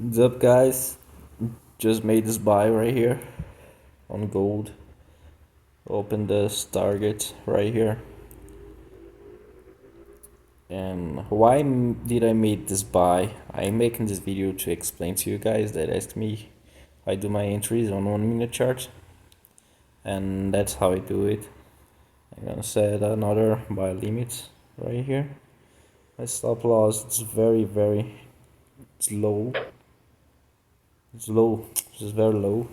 What's up, guys? Just made this buy right here on gold. Open this target right here. And why did I make this buy? I'm making this video to explain to you guys that asked me I do my entries on 1 minute chart, and that's how I do it. I'm gonna set another buy limit right here. My stop loss it's very it's low. It's low. It's very low.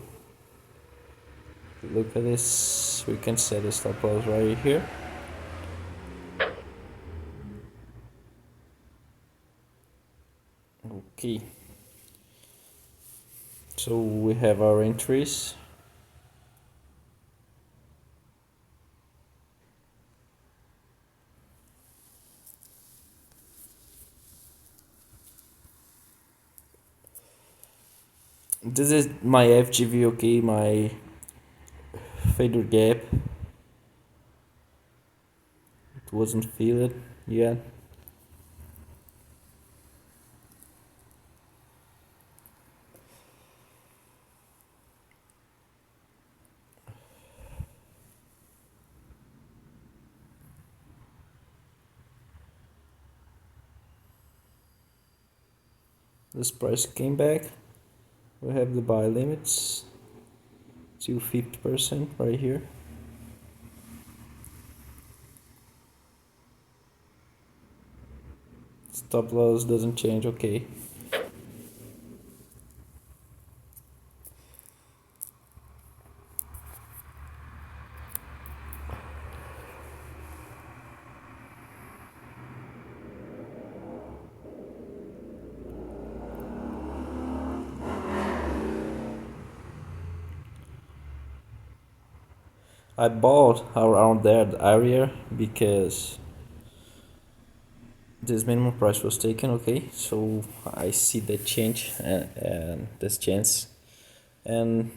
Look at this. We can set a stop loss right here. Okay. So we have our entries. This is my FGV, okay, my fader gap. It wasn't filled yet. This price came back. We have the buy limits to 50% right here. Stop loss doesn't change, okay. I bought around that area because this minimum price was taken, okay, so I see the change and this chance, and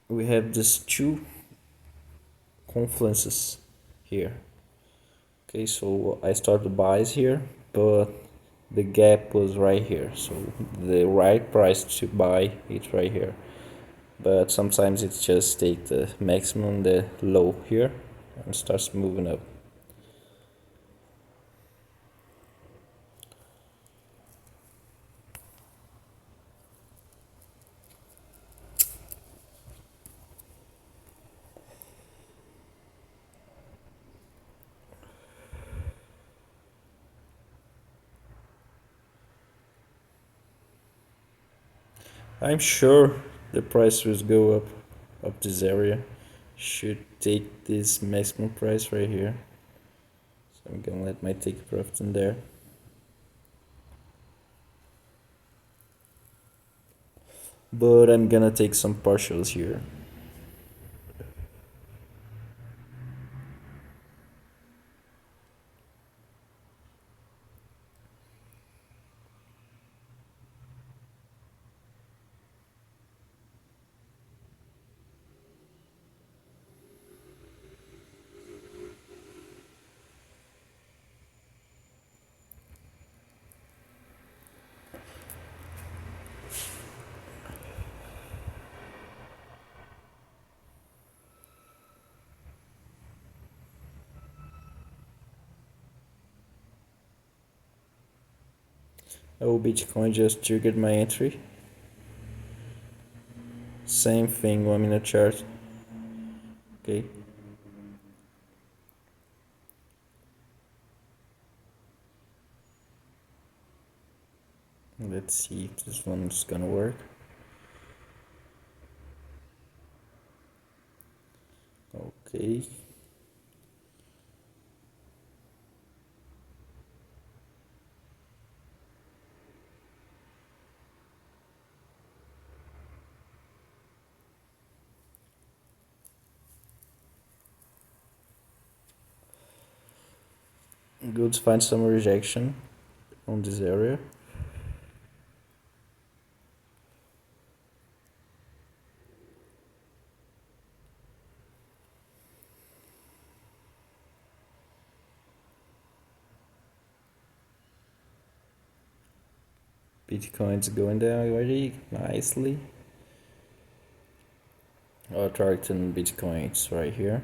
we have these two confluences here. Okay, so I started buys here, but the gap was right here, so the right price to buy it's right here. But sometimes it's just take the maximum, the low here, and starts moving up. I'm sure the price will go up this area. Should take this maximum price right here. So I'm gonna let my take profit in there. But I'm gonna take some partials here. Oh, Bitcoin just triggered my entry. Same thing, 1 minute chart. Okay. Let's see if this one's gonna work. Okay. Good to find some rejection on this area. Bitcoin's going down already nicely. Our targeting Bitcoin's right here.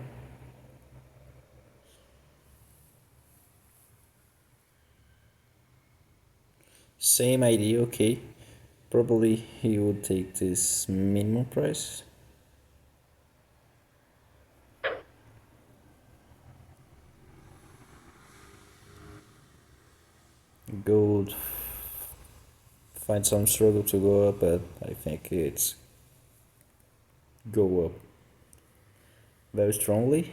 Same idea, okay. Probably he would take this minimum price. Gold find some struggle to go up, but I think it's go up very strongly.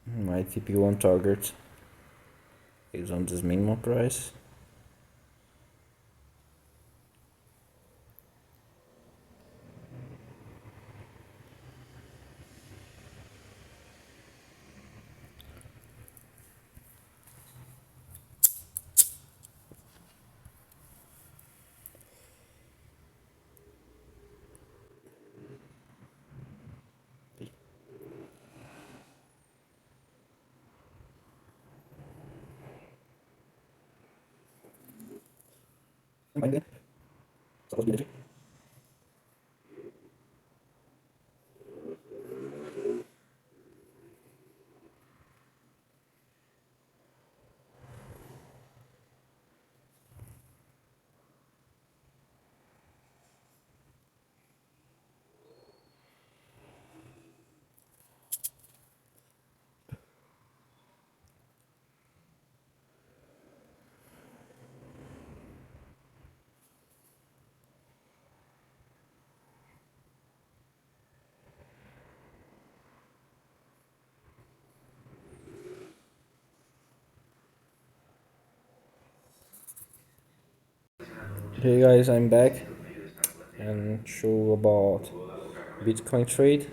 My TP1 target is on this minimum price. Hey guys, I'm back and show about Bitcoin trade.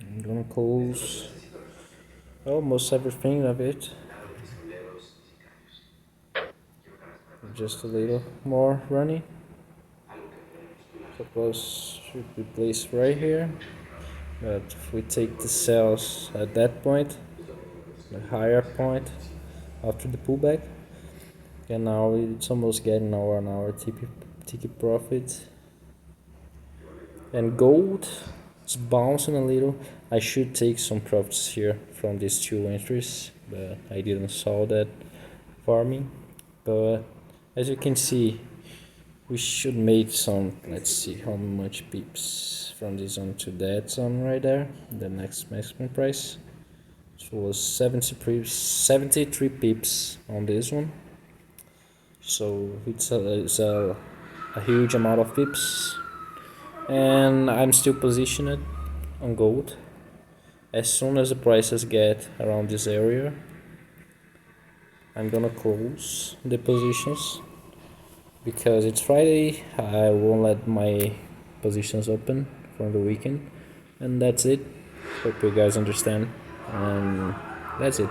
I'm gonna close almost everything of it. Just a little more running. Suppose should be placed right here. But if we take the cells at that point, the higher point after the pullback, and now it's almost getting our ticket profit. And gold is bouncing a little. I should take some profits here from these two entries, but I didn't saw that farming. But as you can see, we should make some. Let's see how much pips from this one to that one right there. The next maximum price. So it was 73 pips on this one. So it's a huge amount of pips. And I'm still positioned on gold. As soon as the prices get around this area, I'm gonna close the positions because it's Friday. I won't let my positions open from the weekend, and that's it. Hope you guys understand. That's it.